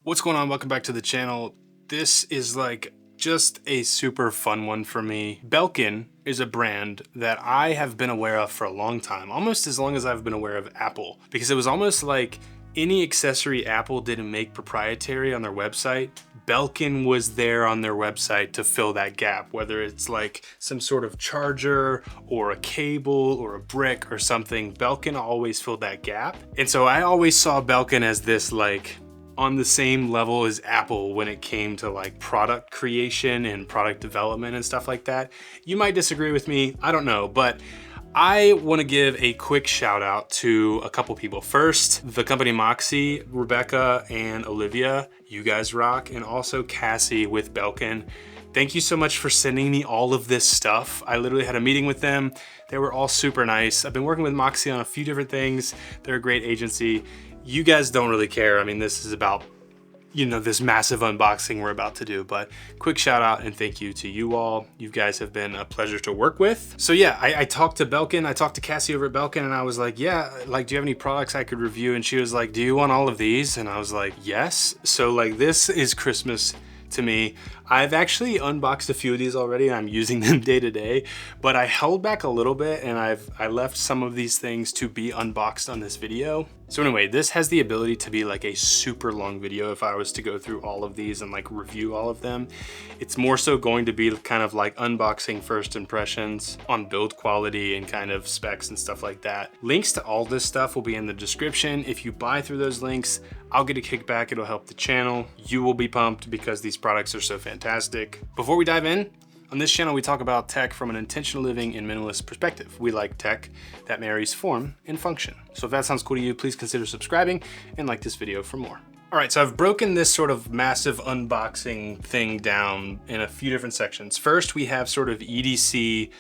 What's going on? Welcome back to the channel. This is like just a super fun one for me. Belkin is a brand that I have been aware of for a long time, almost as long as I've been aware of Apple, because it was almost like any accessory Apple didn't make proprietary on their website, Belkin was there on their website to fill that gap, whether it's like some sort of charger or a cable or a brick or something. Belkin always filled that gap. And so I always saw Belkin as this like on the same level as Apple when it came to like product creation and product development and stuff like that. You might disagree with me, I don't know, but I want to give a quick shout out to a couple people. First, the company Moxie, Rebecca and Olivia, you guys rock, and also Cassie with Belkin. Thank you so much for sending me all of this stuff. I literally had a meeting with them. They were all super nice. I've been working with Moxie on a few different things. They're a great agency. You guys don't really care. I mean, this is about, you know, this massive unboxing we're about to do, but quick shout out and thank you to you all. You guys have been a pleasure to work with. So yeah, I talked to Belkin, I talked to Cassie over at Belkin, and I was like, yeah, like, do you have any products I could review? And she was like, do you want all of these? And I was like, yes. So like, this is Christmas to me. I've actually unboxed a few of these already and I'm using them day to day, but I held back a little bit and I left some of these things to be unboxed on this video. So anyway, this has the ability to be like a super long video if I was to go through all of these and like review all of them. It's more so going to be kind of like unboxing first impressions on build quality and kind of specs and stuff like that. Links to all this stuff will be in the description. If you buy through those links, I'll get a kickback, it'll help the channel. You will be pumped because these products are so fantastic. Before we dive in, on this channel we talk about tech from an intentional living and minimalist perspective. We like tech that marries form and function. So if that sounds cool to you, please consider subscribing and like this video for more. All right, so I've broken this sort of massive unboxing thing down in a few different sections. First, we have sort of EDC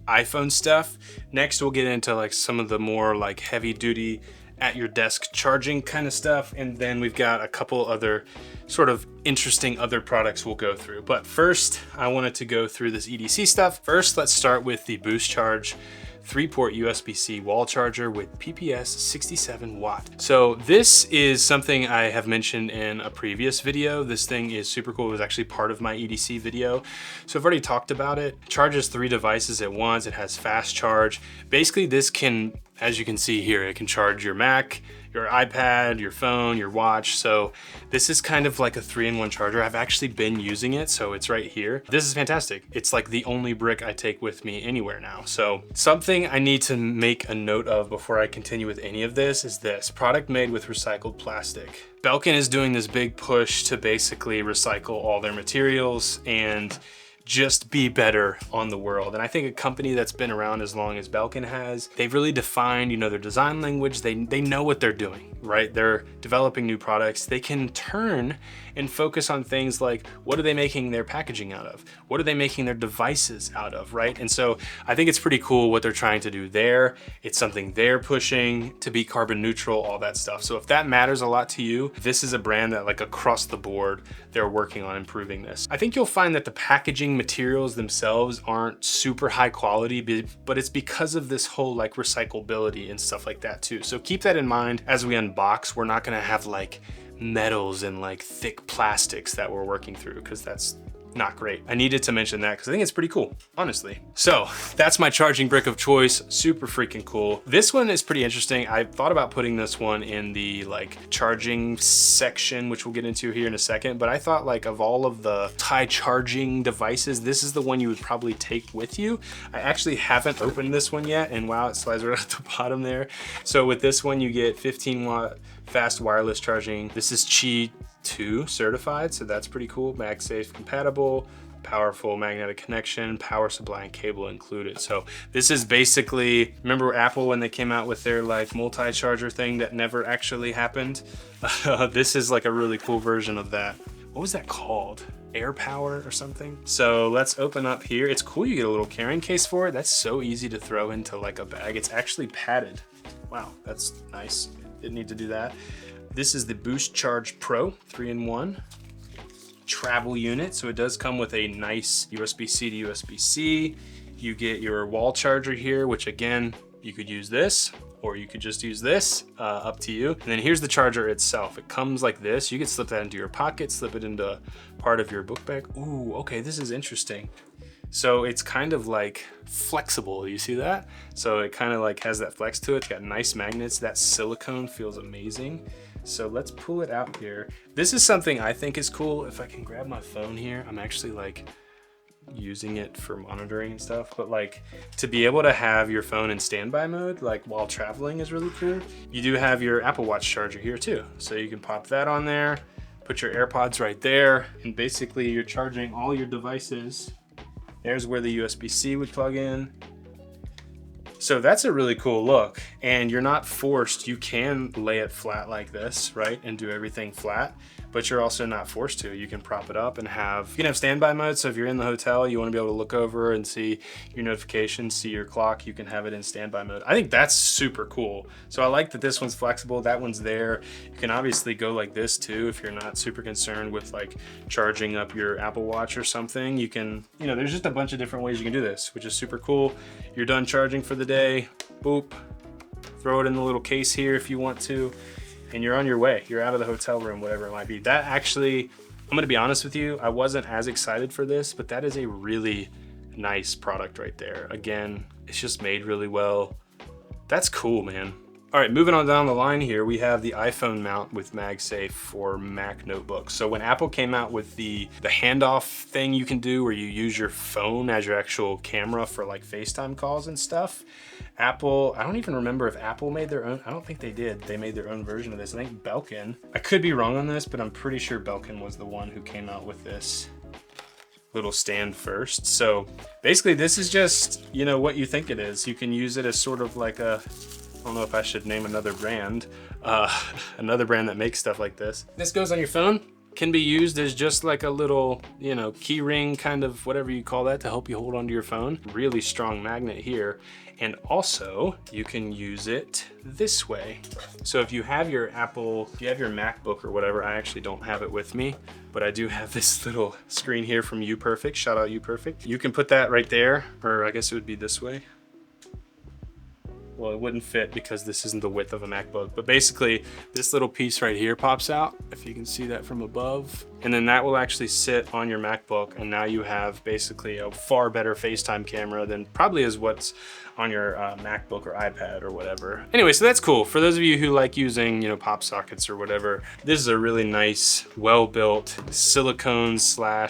iPhone stuff. Next, we'll get into like some of the more like heavy duty at your desk charging kind of stuff. And then we've got a couple other sort of interesting other products we'll go through. But first, I wanted to go through this EDC stuff. First, let's start with the Boost Charge 3-port USB-C wall charger with PPS 67 watt. So this is something I have mentioned in a previous video. This thing is super cool. It was actually part of my EDC video. So I've already talked about it. It charges 3 devices at once. It has fast charge. Basically this can, as you can see here, it can charge your Mac, your iPad, your phone, your watch. So this is kind of like a 3-in-1 charger. I've actually been using it, so it's right here. This is fantastic. It's like the only brick I take with me anywhere now. So something I need to make a note of before I continue with any of this is this: product made with recycled plastic. Belkin is doing this big push to basically recycle all their materials and just be better on the world. And I think a company that's been around as long as Belkin has, they've really defined, you know, their design language. They know what they're doing, right? They're developing new products. They can turn and focus on things like, what are they making their packaging out of? What are they making their devices out of, right? And so I think it's pretty cool what they're trying to do there. It's something they're pushing to be carbon neutral, all that stuff. So if that matters a lot to you, this is a brand that like across the board, they're working on improving this. I think you'll find that the packaging materials themselves aren't super high quality, but it's because of this whole like recyclability and stuff like that too. So keep that in mind as we unbox. We're not gonna have like metals and like thick plastics that we're working through, because that's not great. I needed to mention that because I think it's pretty cool, honestly. So that's my charging brick of choice. Super freaking cool. This one is pretty interesting. I thought about putting this one in the like charging section, which we'll get into here in a second, but I thought like of all of the high charging devices, this is the one you would probably take with you. I actually haven't opened this one yet, and wow, it slides right at the bottom there. So with this one, you get 15 watt fast wireless charging. This is Qi 2 certified, so that's pretty cool. MagSafe compatible, powerful magnetic connection, power supply and cable included. So this is basically, remember Apple when they came out with their like multi-charger thing that never actually happened? This is like a really cool version of that. What was that called? Air Power or something? So let's open up here. It's cool you get a little carrying case for it. That's so easy to throw into like a bag. It's actually padded. Wow, that's nice. Didn't need to do that. This is the Boost Charge Pro 3-in-1 travel unit. So it does come with a nice USB-C to USB-C. You get your wall charger here, which again, you could use this or you could just use this, up to you. And then here's the charger itself. It comes like this. You can slip that into your pocket, slip it into part of your book bag. Ooh, okay, this is interesting. So it's kind of like flexible, you see that? So it kind of like has that flex to it. It's got nice magnets. That silicone feels amazing. So let's pull it out here. This is something I think is cool. If I can grab my phone here, I'm actually like using it for monitoring and stuff, but like to be able to have your phone in standby mode like while traveling is really cool. You do have your Apple Watch charger here too. So you can pop that on there, put your AirPods right there, and basically you're charging all your devices. There's where the USB-C would plug in. So that's a really cool look, and you're not forced. You can lay it flat like this, right, and do everything flat, but you're also not forced to. You can prop it up and you can have standby mode. So if you're in the hotel, you want to be able to look over and see your notifications, see your clock, you can have it in standby mode. I think that's super cool. So I like that this one's flexible, that one's there. You can obviously go like this too if you're not super concerned with like charging up your Apple Watch or something. You can, there's just a bunch of different ways you can do this, which is super cool. You're done charging for the day, boop, throw it in the little case here if you want to, and you're on your way. You're out of the hotel room, whatever it might be. That actually, I'm gonna be honest with you, I wasn't as excited for this, but that is a really nice product right there. Again, it's just made really well. That's cool, man. All right, moving on down the line here, we have the iPhone mount with MagSafe for Mac notebooks. So when Apple came out with the handoff thing you can do where you use your phone as your actual camera for like FaceTime calls and stuff, Apple, I don't even remember if Apple made their own. I don't think they did. They made their own version of this. I think Belkin. I could be wrong on this, but I'm pretty sure Belkin was the one who came out with this little stand first. So basically this is just, what you think it is. You can use it as sort of like I don't know if I should name another brand that makes stuff like this. This goes on your phone, can be used as just like a little, key ring, kind of whatever you call that, to help you hold onto your phone. Really strong magnet here. And also you can use it this way. So if you have your MacBook or whatever, I actually don't have it with me, but I do have this little screen here from UPerfect, shout out UPerfect. You can put that right there, or I guess it would be this way. Well, it wouldn't fit because this isn't the width of a MacBook, but basically this little piece right here pops out, if you can see that from above, and then that will actually sit on your MacBook, and now you have basically a far better FaceTime camera than probably is what's on your MacBook or iPad or whatever. Anyway, so that's cool. For those of you who like using, pop sockets or whatever, this is a really nice, well-built silicone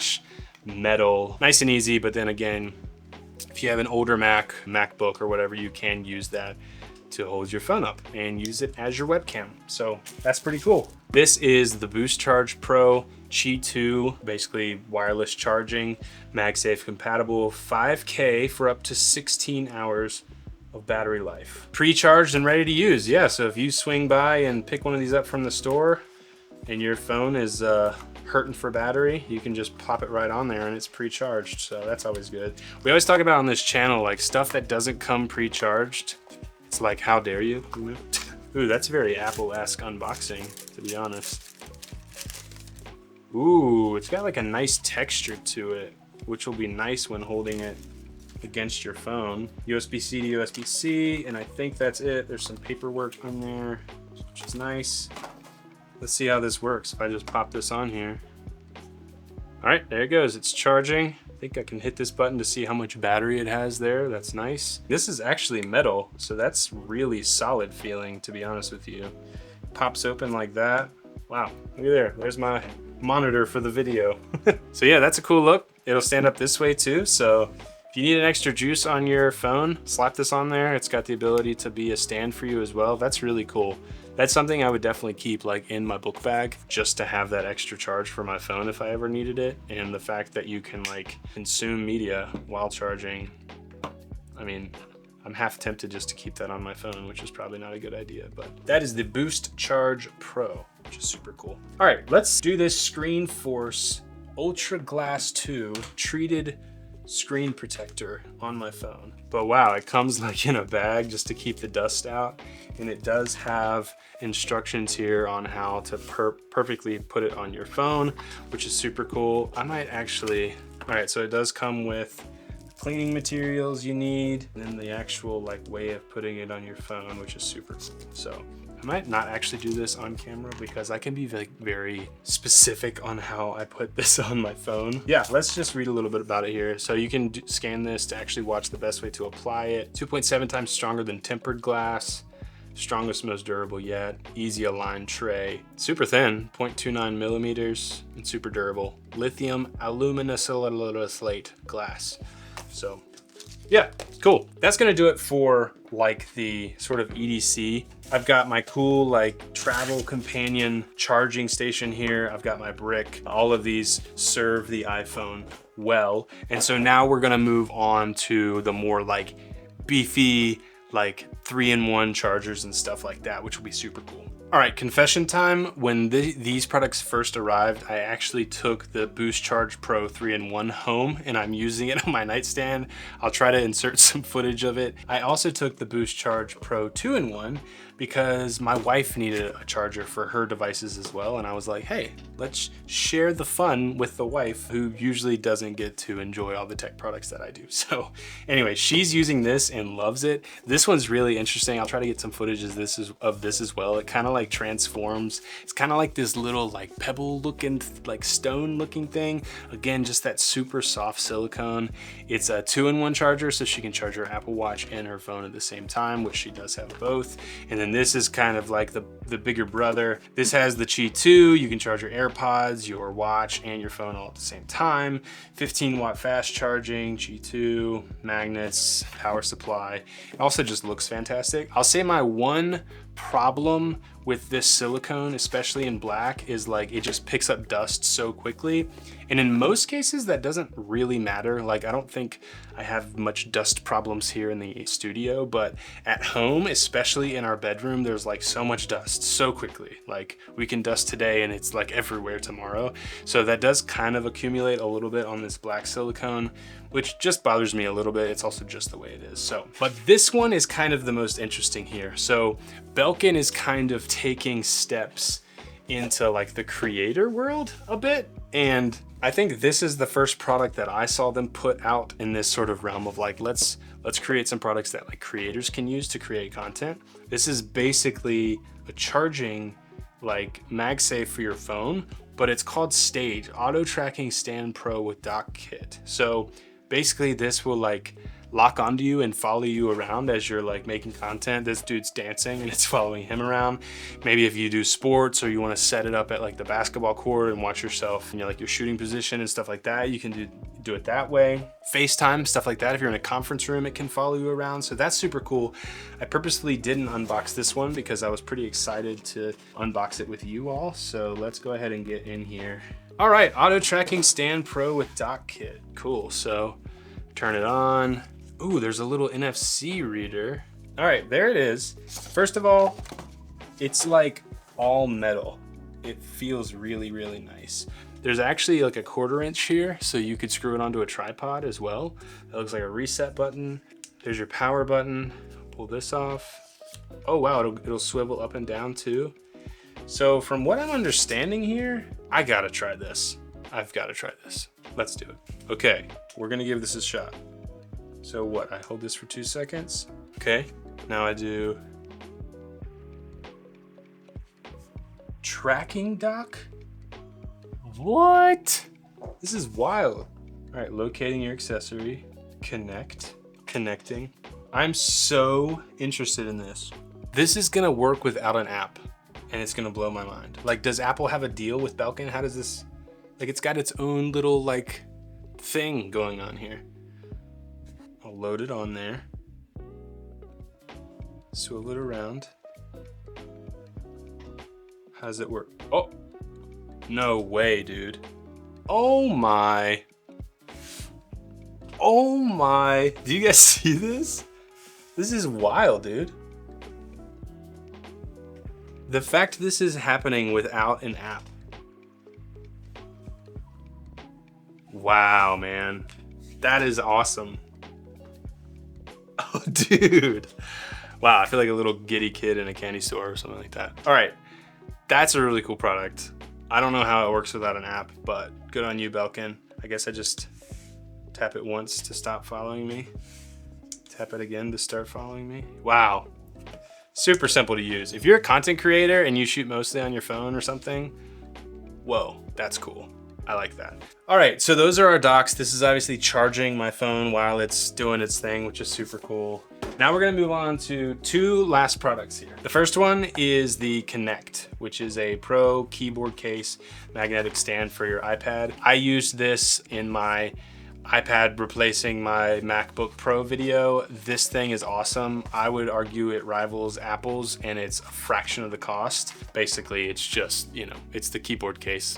/ metal, nice and easy, but then again, if you have an older MacBook or whatever, you can use that to hold your phone up and use it as your webcam. So that's pretty cool. This is the Boost Charge Pro Qi 2, basically wireless charging, MagSafe compatible, 5K for up to 16 hours of battery life. Pre-charged and ready to use. Yeah, so if you swing by and pick one of these up from the store and your phone is hurting for battery, you can just pop it right on there and it's pre-charged. So that's always good. We always talk about on this channel, like stuff that doesn't come pre-charged. It's like, how dare you? Ooh, that's very Apple-esque unboxing, to be honest. Ooh, it's got like a nice texture to it, which will be nice when holding it against your phone. USB-C to USB-C, and I think that's it. There's some paperwork on there, which is nice. Let's see how this works if I just pop this on here. All right, there it goes. It's charging. I think I can hit this button to see how much battery it has there. That's nice. This is actually metal, so that's really solid feeling, to be honest with you. Pops open like that. Wow, look at there. There's my monitor for the video. So yeah, that's a cool look. It'll stand up this way too, so if you need an extra juice on your phone, slap this on there. It's got the ability to be a stand for you as well. That's really cool. That's something I would definitely keep like in my book bag, just to have that extra charge for my phone if I ever needed it. And the fact that you can like consume media while charging, I mean, I'm half tempted just to keep that on my phone, which is probably not a good idea, but that is the Boost Charge Pro, which is super cool. All right, let's do this Screen Force Ultra Glass 2 treated screen protector on my phone. But wow, it comes like in a bag just to keep the dust out, and it does have instructions here on how to perfectly put it on your phone, which is super cool. I might actually, all right, so it does come with cleaning materials you need, and then the actual like way of putting it on your phone, which is super cool. So I might not actually do this on camera because I can be like very specific on how I put this on my phone. Yeah, let's just read a little bit about it here. So you can scan this to actually watch the best way to apply it. 2.7 times stronger than tempered glass. Strongest, most durable yet. Easy align tray. Super thin, 0.29 millimeters, and super durable. Lithium aluminosilicate glass. So yeah, cool. That's gonna do it for like the sort of EDC. I've got my cool like travel companion charging station here. I've got my brick. All of these serve the iPhone well. And so now we're gonna move on to the more like beefy, like 3-in-1 chargers and stuff like that, which will be super cool. All right, confession time. When these products first arrived, I actually took the Boost Charge Pro 3-in-1 home and I'm using it on my nightstand. I'll try to insert some footage of it. I also took the Boost Charge Pro 2-in-1 because my wife needed a charger for her devices as well. And I was like, hey, let's share the fun with the wife who usually doesn't get to enjoy all the tech products that I do. So anyway, she's using this and loves it. This one's really interesting. I'll try to get some footage of this as well. It kind of like transforms. It's kind of like this little like pebble looking, like stone looking thing. Again, just that super soft silicone. It's a 2-in-1 charger, so she can charge her Apple Watch and her phone at the same time, which she does have both. And then this is kind of like the bigger brother. This has the Qi 2. You can charge your AirPods, your watch, and your phone all at the same time. 15-watt fast charging, Qi 2, magnets, power supply. It also just looks fantastic. I'll say my one problem with this silicone, especially in black, is like it just picks up dust so quickly. And in most cases that doesn't really matter. Like I don't think I have much dust problems here in the studio, but at home, especially in our bedroom, there's like so much dust so quickly. Like we can dust today and it's like everywhere tomorrow. So that does kind of accumulate a little bit on this black silicone, which just bothers me a little bit. It's also just the way it is. So, but this one is kind of the most interesting here. So Belkin is kind of taking steps into like the creator world a bit. And I think this is the first product that I saw them put out in this sort of realm of like, let's create some products that like creators can use to create content. This is basically a charging like MagSafe for your phone, but it's called Stage, Auto Tracking Stand Pro with Dock Kit. So basically this will like lock onto you and follow you around as you're like making content. This dude's dancing and it's following him around. Maybe if you do sports or you want to set it up at like the basketball court and watch yourself and you're like your shooting position and stuff like that, you can do it that way. FaceTime, stuff like that. If you're in a conference room, it can follow you around. So that's super cool. I purposely didn't unbox this one because I was pretty excited to unbox it with you all. So let's go ahead and get in here. All right, Auto Tracking Stand Pro with Dock Kit. Cool, so turn it on. Ooh, there's a little NFC reader. All right, there it is. First of all, it's like all metal. It feels really, really nice. There's actually like a 1/4 inch here, so you could screw it onto a tripod as well. That looks like a reset button. There's your power button. Pull this off. Oh wow, it'll swivel up and down too. So from what I'm understanding here, I gotta try this. I've gotta try this. Let's do it. Okay, we're gonna give this a shot. So what, I hold this for 2 seconds. Okay, now I do tracking dock. What? This is wild. All right, locating your accessory, connecting. I'm so interested in this. This is gonna work without an app and it's gonna blow my mind. Like, does Apple have a deal with Belkin? How does this, like it's got its own little like thing going on here. I'll load it on there. Swivel it around. How does it work? Oh, no way, dude. Oh my. Oh my. Do you guys see this? This is wild, dude. The fact this is happening without an app. Wow, man. That is awesome. Oh, dude. Wow, I feel like a little giddy kid in a candy store or something like that. All right, that's a really cool product. I don't know how it works without an app, but good on you, Belkin. I guess I just Tap it once to stop following me. Tap it again to start following me. Wow. Super simple to use. If you're a content creator and you shoot mostly on your phone or something, whoa, that's cool. I like that. All right, so those are our docks. This is obviously charging my phone while it's doing its thing, which is super cool. Now we're gonna move on to two last products here. The first one is the Connect, which is a pro keyboard case magnetic stand for your iPad. I used this in my iPad replacing my MacBook Pro video. This thing is awesome. I would argue it rivals Apple's and it's a fraction of the cost. Basically, it's just, you know, it's the keyboard case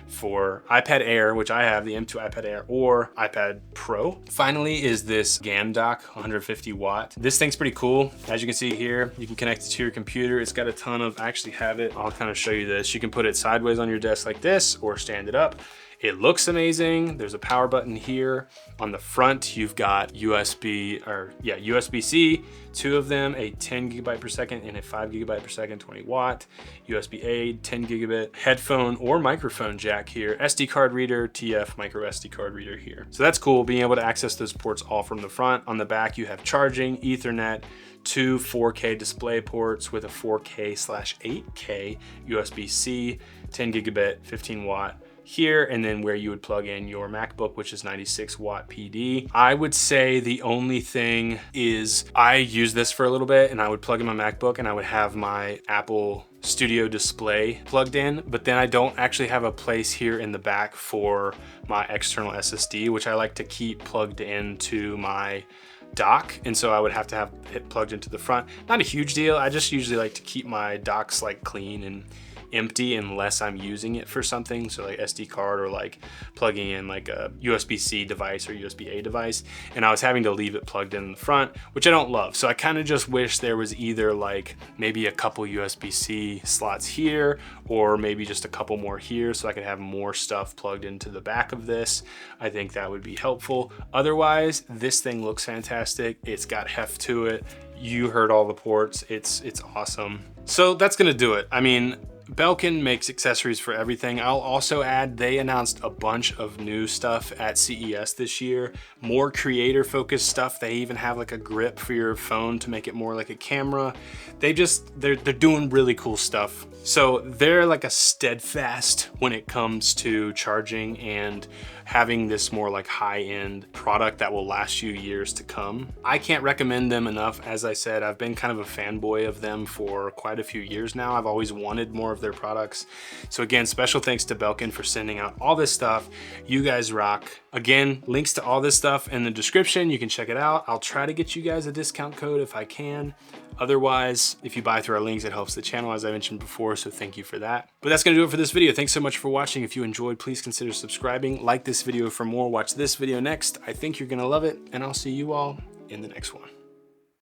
for iPad Air, which I have, the M2 iPad Air or iPad Pro. Finally is this GAN dock, 150 watt. This thing's pretty cool. As you can see here, you can connect it to your computer. It's got a ton of, I actually have it. I'll kind of show you this. You can put it sideways on your desk like this or stand it up. It looks amazing. There's a power button here. On the front, you've got USB-C, two of them, a 10 gigabyte per second and a 5 gigabyte per second, 20 watt, USB-A, 10 gigabit, headphone or microphone jack here, SD card reader, TF micro SD card reader here. So that's cool, being able to access those ports all from the front. On the back, you have charging, Ethernet, two 4K display ports with a 4K/8K USB-C, 10 gigabit, 15 watt, here, and then where you would plug in your MacBook, which is 96 watt PD. I would say the only thing is I use this for a little bit and I would plug in my MacBook and I would have my Apple Studio display plugged in, but then I don't actually have a place here in the back for my external SSD, which I like to keep plugged into my dock, and so I would have to have it plugged into the front. Not a huge deal. I just usually like to keep my docks like clean and empty unless I'm using it for something, so like SD card or like plugging in like a USB-C device or USB-A device, and I was having to leave it plugged in the front, which I don't love. So I kind of just wish there was either like maybe a couple USB-C slots here or maybe just a couple more here so I could have more stuff plugged into the back of this. I think that would be helpful. Otherwise, this thing looks fantastic. It's got heft to it. You heard all the ports. It's awesome. So that's gonna do it. I mean, Belkin makes accessories for everything. I'll also add, they announced a bunch of new stuff at CES this year, more creator focused stuff. They even have like a grip for your phone to make it more like a camera. They're doing really cool stuff. So they're like a steadfast when it comes to charging and having this more like high-end product that will last you years to come. I can't recommend them enough. As I said, I've been kind of a fanboy of them for quite a few years now. I've always wanted more of their products. So again, special thanks to Belkin for sending out all this stuff. You guys rock. Again, links to all this stuff in the description. You can check it out. I'll try to get you guys a discount code if I can. Otherwise, if you buy through our links, it helps the channel, as I mentioned before, so thank you for that. But that's gonna do it for this video. Thanks so much for watching. If you enjoyed, please consider subscribing. Like this video for more. Watch this video next. I think you're gonna love it, and I'll see you all in the next one.